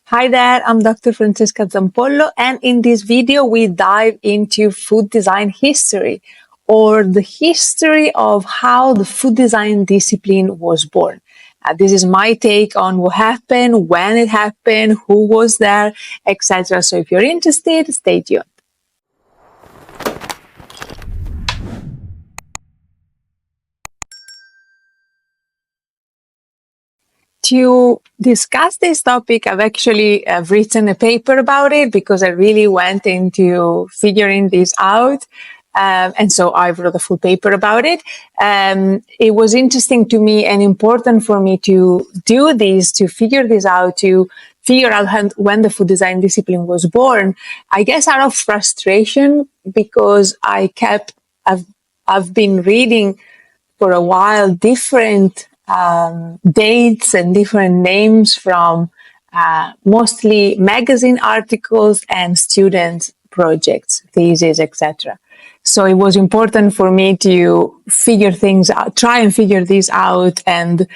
Hi there, I'm Dr. Francesca Zampollo, and in this video we dive into food design history, or the history of how the food design discipline was born. This is my take on what happened, when it happened, who was there, etc. So if you're interested, stay tuned. To discuss this topic, I've actually written a paper about it because I really went into figuring this out. And so I wrote a full paper about it. It was interesting to me and important for me to do this, to figure this out, to figure out when the food design discipline was born. I guess out of frustration because I've been reading for a while different dates and different names from mostly magazine articles and student projects, theses, etc. So it was important for me to figure things out, try and figure this out, and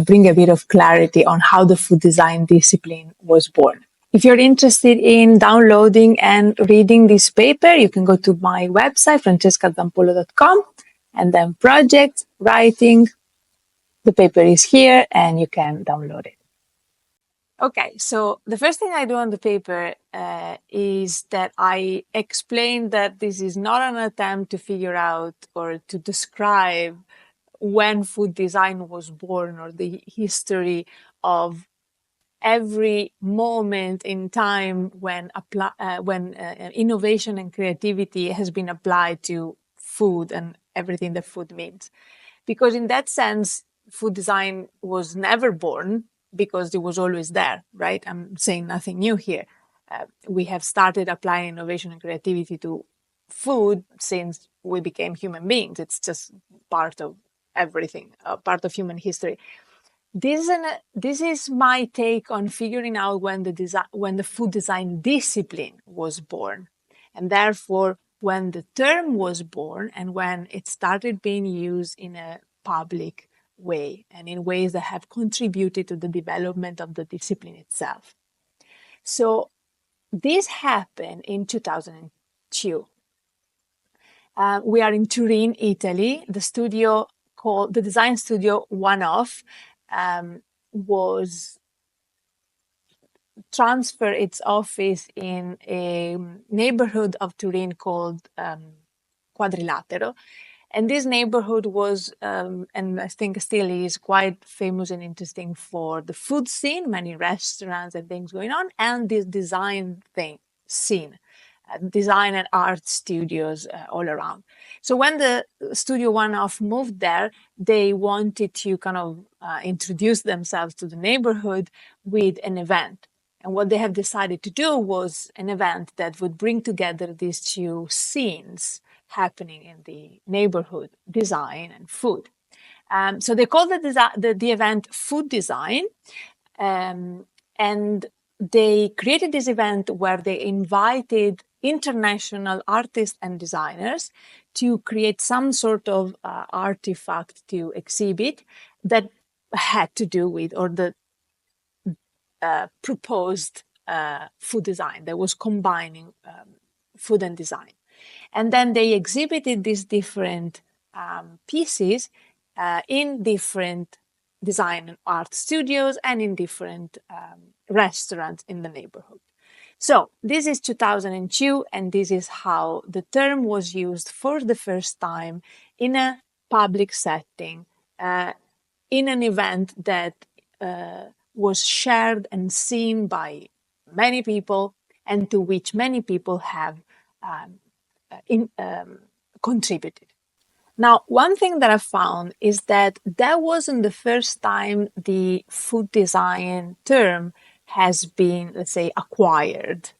bring a bit of clarity on how the food design discipline was born. If you're interested in downloading and reading this paper, you can go to my website, francescazampollo.com, and then project, writing. The paper is here and you can download it. Okay, so the first thing I do on the paper is that I explain that this is not an attempt to figure out or to describe when food design was born or the history of every moment in time when innovation and creativity has been applied to food and everything that food means. Because in that sense, food design was never born because it was always there, right? I'm saying nothing new here. We have started applying innovation and creativity to food since we became human beings. It's just part of everything, part of human history. This is my take on figuring out when the food design discipline was born, and therefore when the term was born and when it started being used in a public way and in ways that have contributed to the development of the discipline itself. So this happened in 2002. We are in Turin, Italy. The studio called the design studio One Off was transfer its office in a neighborhood of Turin called Quadrilatero. And this neighborhood was, and I think still is, quite famous and interesting for the food scene, many restaurants and things going on, and this design scene. Design and art studios all around. So when the Studio One Off moved there, they wanted to kind of introduce themselves to the neighborhood with an event. And what they have decided to do was an event that would bring together these two scenes happening in the neighborhood, design and food. So they called the event Food Design. And they created this event where they invited international artists and designers to create some sort of artifact to exhibit that had to do with, or the proposed food design that was combining food and design. And then they exhibited these different pieces in different design and art studios and in different restaurants in the neighborhood. So this is 2002, and this is how the term was used for the first time in a public setting, in an event that was shared and seen by many people, and to which many people have contributed. Now, one thing that I found is that wasn't the first time the food design term has been, let's say, acquired.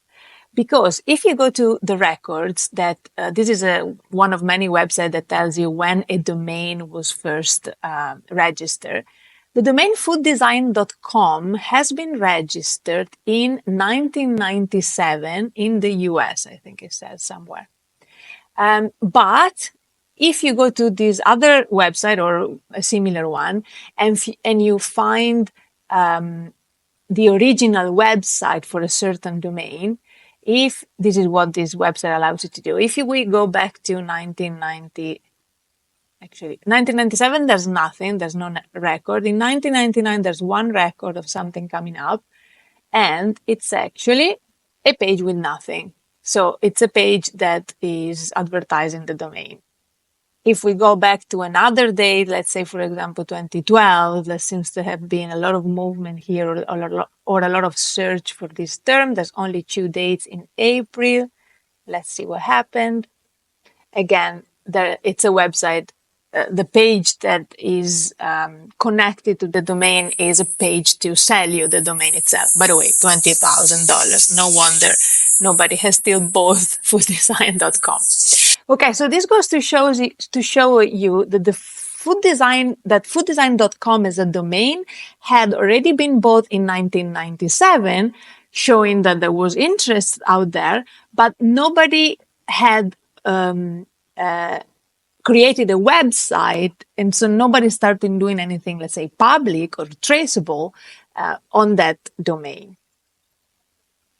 Because if you go to the records, that this is one of many websites that tells you when a domain was first registered. The domain fooddesign.com has been registered in 1997 in the US, I think it says somewhere. But if you go to this other website or a similar one, and you find the original website for a certain domain, if this is what this website allows you to do. If we go back to 1997, there's nothing, there's no record. In 1999, there's one record of something coming up, and it's actually a page with nothing. So it's a page that is advertising the domain. If we go back to another date, let's say, for example, 2012, there seems to have been a lot of movement here or a lot of search for this term. There's only 2 dates in April. Let's see what happened. Again, it's a website. The page that is connected to the domain is a page to sell you the domain itself. By the way, $20,000. No wonder nobody has still bought fooddesign.com. Okay, so this goes to show you that fooddesign.com as a domain had already been bought in 1997, showing that there was interest out there, but nobody had created a website, and so nobody started doing anything, let's say, public or traceable on that domain.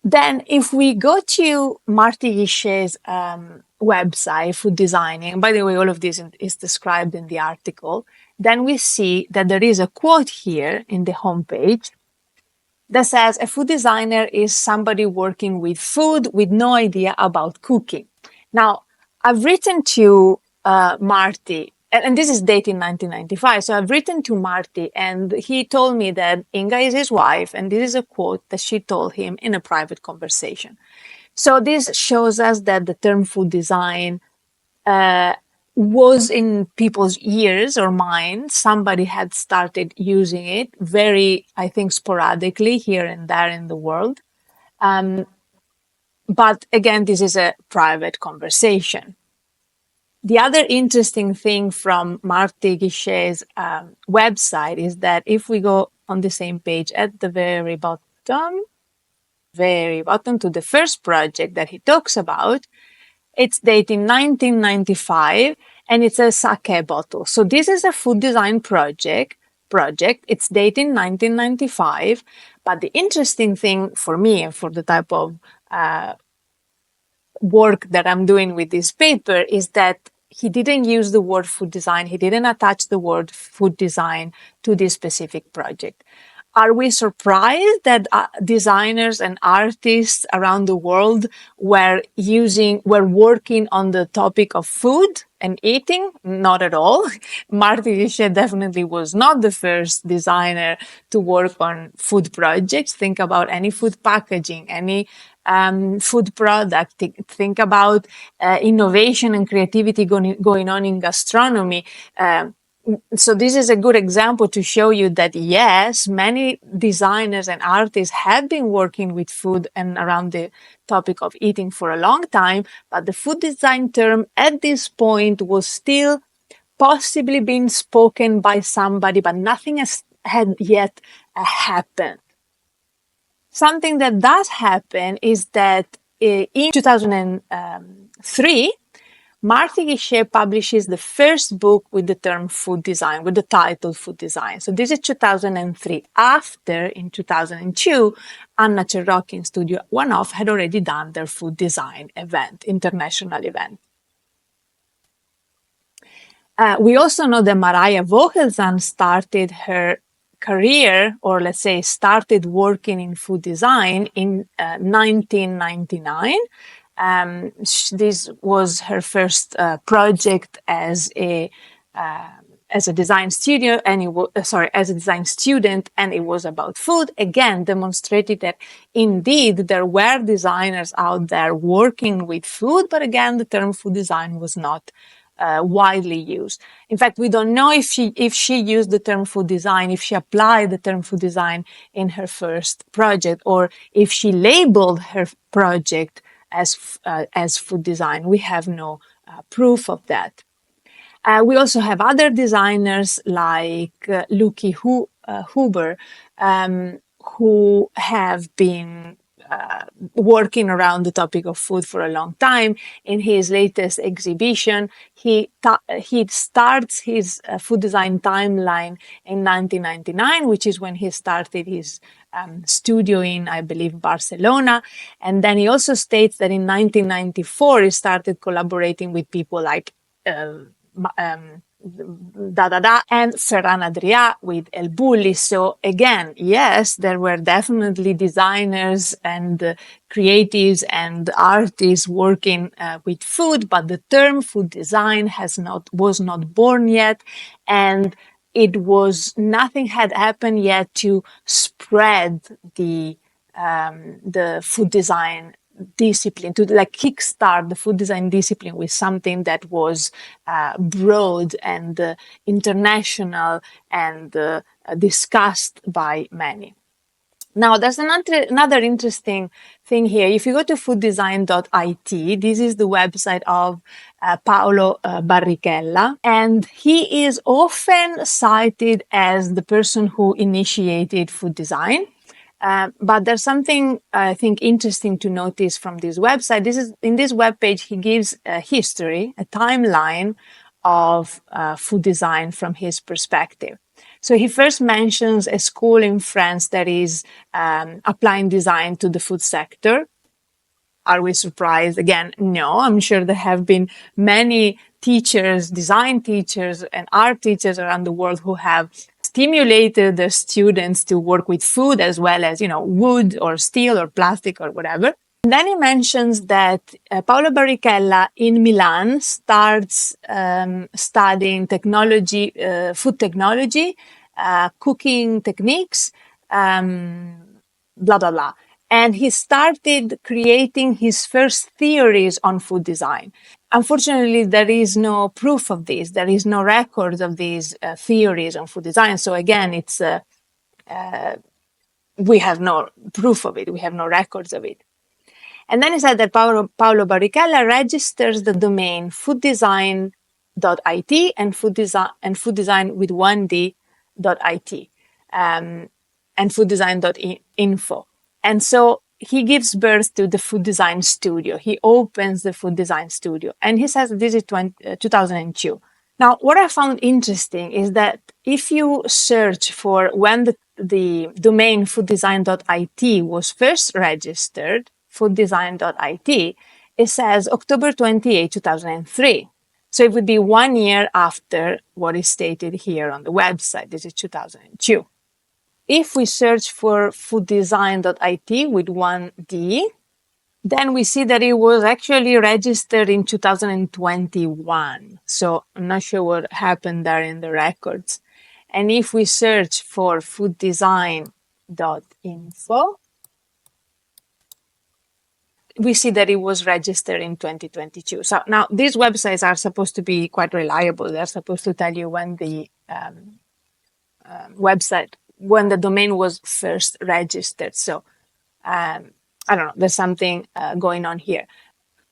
Then if we go to Marty Guichet's website, Food Designing, by the way, all of this is described in the article, then we see that there is a quote here in the homepage that says, a food designer is somebody working with food with no idea about cooking. Now, I've written to Marty, and this is dated in 1995. So I've written to Marty, and he told me that Inga is his wife, and this is a quote that she told him in a private conversation. So this shows us that the term food design was in people's ears or minds. Somebody had started using it very, I think, sporadically here and there in the world. But again, this is a private conversation. The other interesting thing from Marty Guichet's website is that if we go on the same page at the very bottom to the first project that he talks about, it's dated 1995 and it's a sake bottle. So this is a food design project. It's dated 1995. But the interesting thing for me and for the type of work that I'm doing with this paper is that he didn't use the word food design. He didn't attach the word food design to this specific project. Are we surprised that designers and artists around the world were working on the topic of food and eating? Not at all. Marty Guichet definitely was not the first designer to work on food projects. Think about any food packaging, any food product. Think about innovation and creativity going on in gastronomy. So this is a good example to show you that, yes, many designers and artists had been working with food and around the topic of eating for a long time, but the food design term at this point was still possibly being spoken by somebody, but nothing had yet happened. Something that does happen is that in 2003, Marty Guichet publishes the first book with the term food design, with the title Food Design. So this is 2003. After, in 2002, Anna Cerrocchi and Studio One Off had already done their food design event, international event. We also know that Mariah Vogelsang started her career, or let's say started working in food design in 1999. This was her first project as a design studio, and as a design student, and it was about food. Again, demonstrated that indeed there were designers out there working with food, but again, the term food design was not widely used. In fact, we don't know if she used the term food design, if she applied the term food design in her first project, or if she labeled her project as food design. We have no proof of that. We also have other designers like Luki Huber, who have been working around the topic of food for a long time. In his latest exhibition, he starts his food design timeline in 1999, which is when he started his studio in, I believe, Barcelona. And then he also states that in 1994, he started collaborating with people like and Ferran Adrià with El Bulli. So again, yes, there were definitely designers and creatives and artists working with food, but the term food design was not born yet, and nothing had happened yet to spread the food design discipline, to like kickstart the food design discipline with something that was broad and international and discussed by many. Now, there's another interesting thing here. If you go to fooddesign.it, this is the website of Paolo Barrichella, and he is often cited as the person who initiated food design. But there's something I think interesting to notice from this website. In this webpage, he gives a history, a timeline of food design from his perspective. So he first mentions a school in France that is applying design to the food sector. Are we surprised? Again, no. I'm sure there have been many teachers, design teachers and art teachers around the world who have stimulated their students to work with food as well as, wood or steel or plastic or whatever. And then he mentions that Paolo Barrichella in Milan starts studying technology, food technology, cooking techniques, blah, blah, blah. And he started creating his first theories on food design. Unfortunately, there is no proof of this. There is no record of these theories on food design. So again, we have no proof of it. We have no records of it. And then he said that Paolo Barrichella registers the domain fooddesign.it and fooddesign with 1d.it and fooddesign.info. And so he gives birth to the food design studio. He opens the food design studio. And he says this is 2002. Now, what I found interesting is that if you search for when the domain fooddesign.it was first registered, fooddesign.it, it says October 28, 2003. So it would be 1 year after what is stated here on the website. This is 2002. If we search for fooddesign.it with 1D, then we see that it was actually registered in 2021. So I'm not sure what happened there in the records. And if we search for fooddesign.info, we see that it was registered in 2022. So now these websites are supposed to be quite reliable. They're supposed to tell you when the when the domain was first registered. So I don't know, there's something going on here.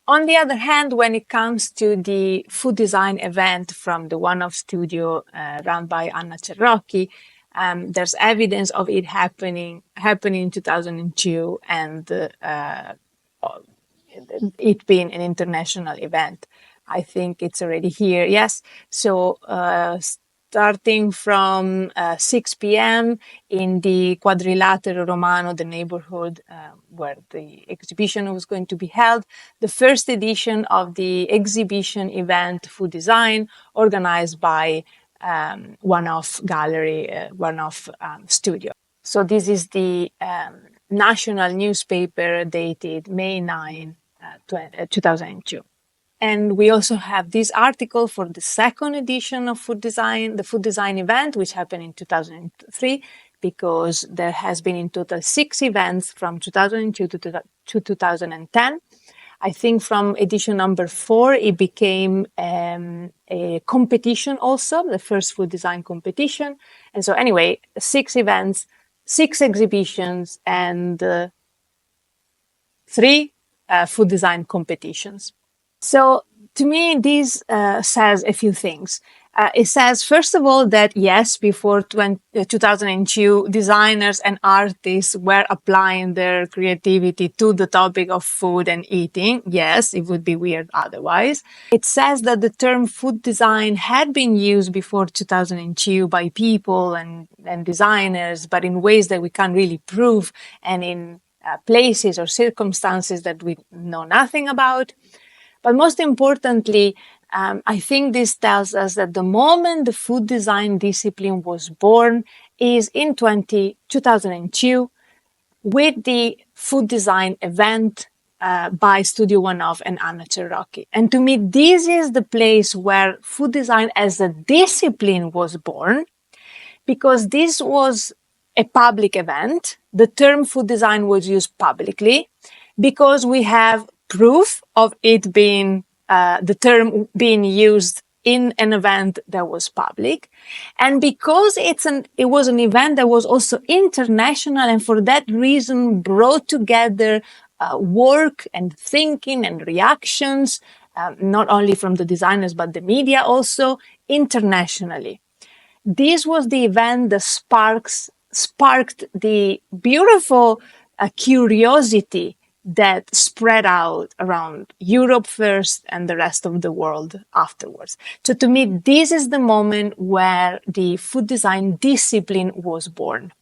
On the other hand, when it comes to the food design event from the One-Off Studio run by Anna Cerrocchi, there's evidence of it happening in 2002 and it being an international event. I think it's already here. Yes. So starting from 6 p.m. in the Quadrilatero Romano, the neighborhood where the exhibition was going to be held, the first edition of the exhibition event Food Design, organized by One-Off Gallery, One-Off Studio. So this is the national newspaper dated May 9, 2002. And we also have this article for the second edition of Food Design, the Food Design event, which happened in 2003, because there has been in total 6 events from 2002 to 2010. I think from edition number 4, it became a competition also, the first food design competition. And so anyway, 6 events, 6 exhibitions, and 3 food design competitions. So to me, this says a few things. It says, first of all, that yes, before 2002, designers and artists were applying their creativity to the topic of food and eating. Yes, it would be weird otherwise. It says that the term food design had been used before 2002 by people and designers, but in ways that we can't really prove, and in places or circumstances that we know nothing about. But most importantly, I think this tells us that the moment the food design discipline was born is in 2002 with the food design event by Studio One Off and Anna Cherokee. And to me, this is the place where food design as a discipline was born, because this was a public event. The term food design was used publicly because we have proof of it being the term being used in an event that was public, and because it was an event that was also international, and for that reason brought together work and thinking and reactions, not only from the designers but the media also internationally. This was the event that sparked the beautiful curiosity that spread out around Europe first and the rest of the world afterwards. So to me, this is the moment where the food design discipline was born.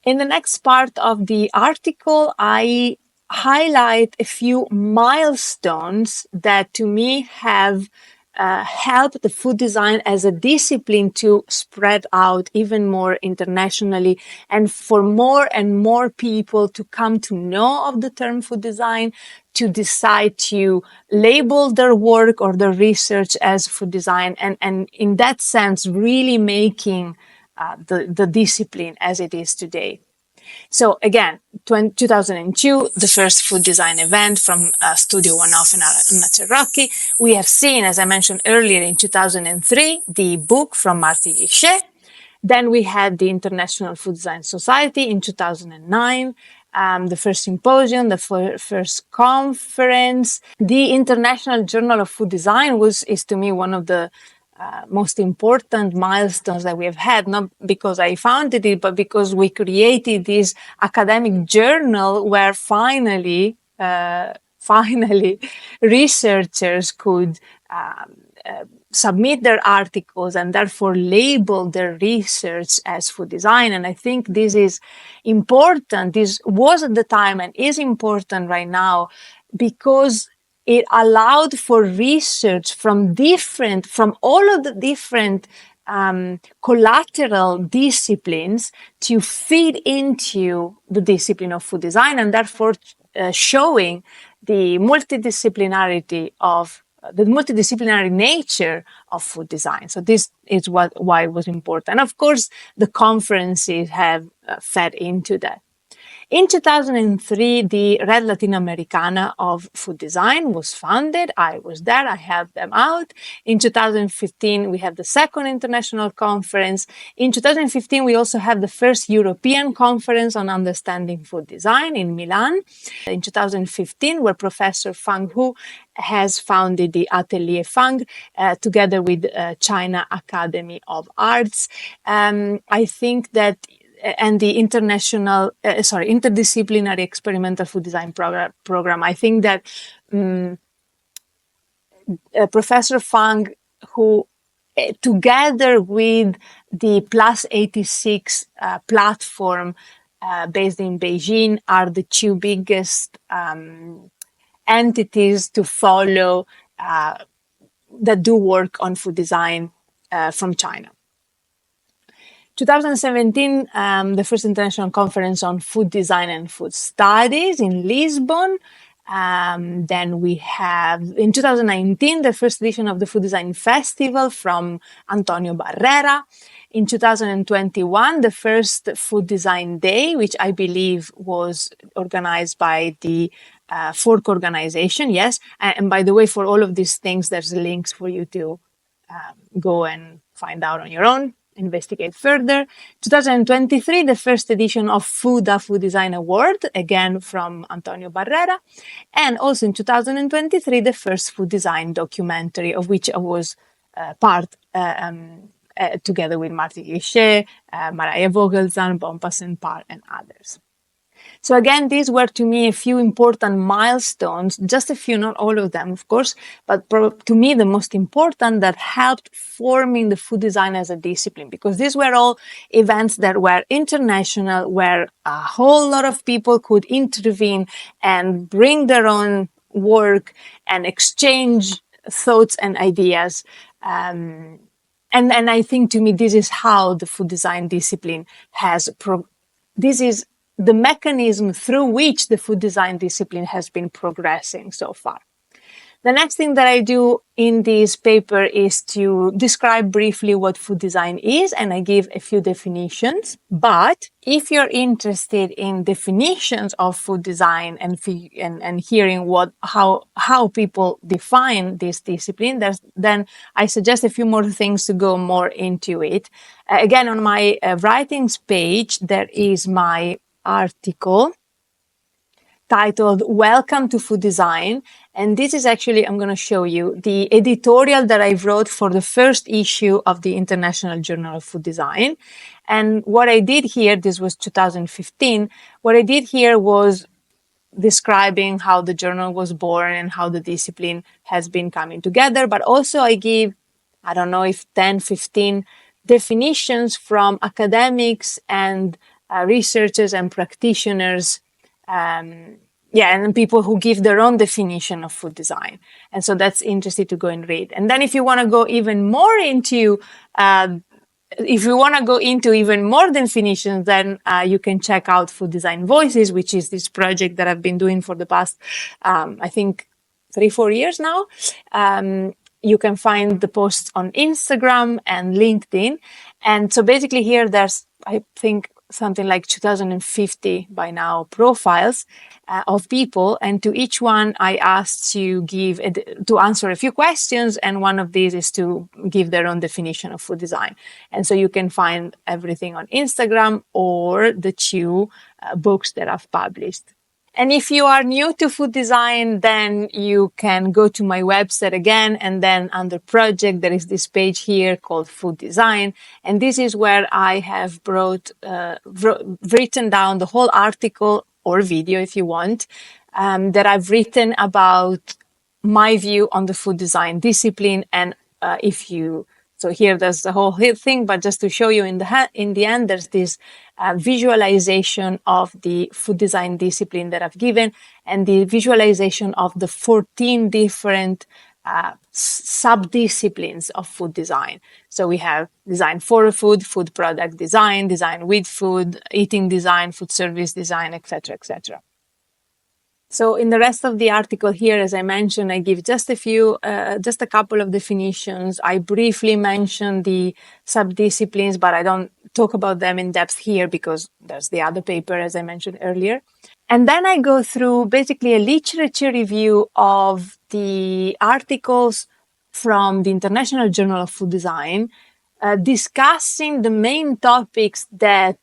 In the next part of the article, I highlight a few milestones that to me have helped the food design as a discipline to spread out even more internationally, and for more and more people to come to know of the term food design, to decide to label their work or their research as food design, and in that sense really making the discipline as it is today. So again, 2002, the first food design event from Studio One Off and Anna Cherokee. We have seen, as I mentioned earlier, in 2003, the book from Marty Guichet. Then we had the International Food Design Society in 2009, the first symposium, the first conference. The International Journal of Food Design is to me one of the most important milestones that we have had, not because I founded it, but because we created this academic journal where finally researchers could submit their articles and therefore label their research as food design. And I think this is important. This was at the time and is important right now because it allowed for research from all of the different collateral disciplines to feed into the discipline of food design, and therefore showing the multidisciplinary nature of food design. So this is why it was important. And of course, the conferences have fed into that. In 2003, the Red Latinoamericana of Food Design was founded. I was there. I helped them out. In 2015, we have the second international conference. In 2015, we also have the first European conference on understanding food design in Milan. In 2015, where Professor Fang Hu has founded the Atelier Fang together with China Academy of Arts. I think that and the interdisciplinary experimental food design program. I think that Professor Fang, who together with the Plus 86 platform based in Beijing, are the two biggest entities to follow that do work on food design from China. 2017, the first international conference on food design and food studies in Lisbon. Then we have, in 2019, the first edition of the Food Design Festival from Antonio Barrera. In 2021, the first Food Design Day, which I believe was organized by the Fork organization. Yes. And by the way, for all of these things, there's links for you to go and find out on your own. Investigate further. 2023, the first edition of FUDA Food Design Award, again from Antonio Barrera. And also in 2023, the first food design documentary, of which I was part together with Martin Guichet, Mariah Vogelsang, Bompas and Parr, and others. So again, these were to me a few important milestones, just a few, not all of them, of course, but to me the most important that helped forming the food design as a discipline, because these were all events that were international, where a whole lot of people could intervene and bring their own work and exchange thoughts and ideas. And I think to me, this is how the food design discipline has this is the mechanism through which the food design discipline has been progressing so far. The next thing that I do in this paper is to describe briefly what food design is, and I give a few definitions. But if you're interested in definitions of food design and hearing how people define this discipline, then I suggest a few more things to go more into it. Again, on my writings page, there is my article titled Welcome to Food Design. And this is actually, I'm going to show you the editorial that I wrote for the first issue of the International Journal of Food Design. And what I did here, this was 2015, what I did here was describing how the journal was born and how the discipline has been coming together. But also I give, I don't know if 10, 15 definitions from academics and researchers and practitioners, and people who give their own definition of food design. And so that's interesting to go and read. And then if you want to go even more into, even more definitions, then you can check out Food Design Voices, which is this project that I've been doing for the past, I think, 3-4 years now. You can find the posts on Instagram and LinkedIn. And so basically here there's, I think, something like 2050 by now profiles of people, and to each one I asked to answer a few questions, and one of these is to give their own definition of food design. And so you can find everything on Instagram or the two books that I've published. And if you are new to food design, then you can go to my website again, and then under project, there is this page here called Food Design. And this is where I have written down the whole article or video, if you want, that I've written about my view on the food design discipline. And so here there's the whole thing, but just to show you in the end, there's this visualization of the food design discipline that I've given, and the visualization of the 14 different sub-disciplines of food design. So we have design for food, food product design, design with food, eating design, food service design, etc., etc. So in the rest of the article here, as I mentioned, I give just a couple of definitions. I briefly mention the sub-disciplines, but I don't talk about them in depth here because there's the other paper, as I mentioned earlier. And then I go through basically a literature review of the articles from the International Journal of Food Design, discussing the main topics that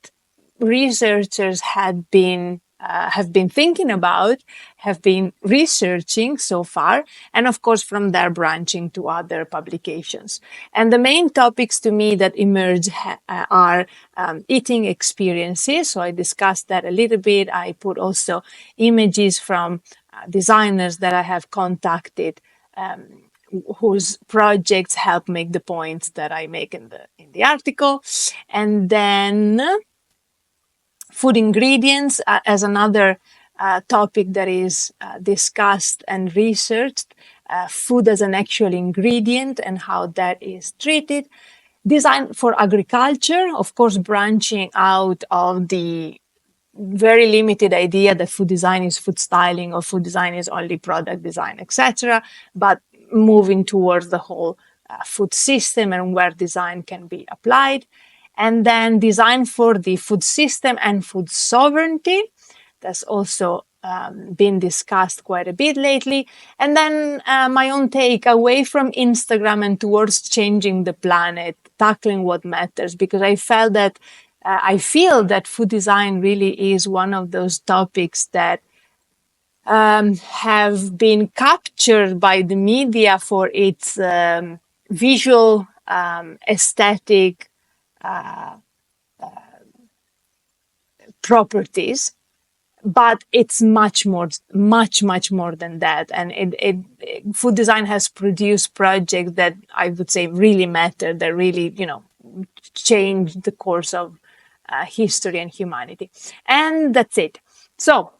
researchers have been thinking about, have been researching so far, and of course from there branching to other publications. And the main topics to me that emerge are eating experiences. So I discussed that a little bit. I put also images from designers that I have contacted, whose projects help make the points that I make in the article. And then food ingredients as another topic that is discussed and researched. Food as an actual ingredient and how that is treated. Design for agriculture, of course, branching out of the very limited idea that food design is food styling or food design is only product design, etc., but moving towards the whole food system and where design can be applied. And then design for the food system and food sovereignty. That's also been discussed quite a bit lately. And then my own take away from Instagram and towards changing the planet, tackling what matters, because I feel that food design really is one of those topics that have been captured by the media for its visual, aesthetic properties, but it's much more, much more than that. And food design has produced projects that I would say really matter, that really, changed the course of history and humanity. And that's it. So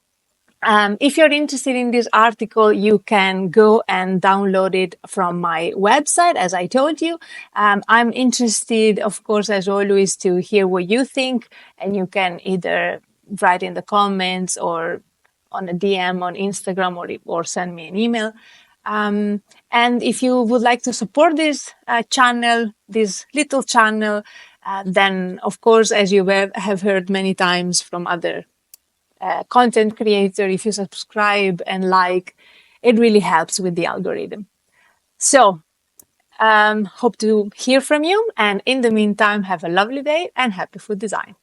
if you're interested in this article, you can go and download it from my website, as I told you. I'm interested, of course, as always, to hear what you think, and you can either write in the comments or on a DM on Instagram, or send me an email. And if you would like to support this channel, this little channel, then, of course, as you have heard many times from other content creator, if you subscribe and like, it really helps with the algorithm. So hope to hear from you, and in the meantime, have a lovely day and happy food design.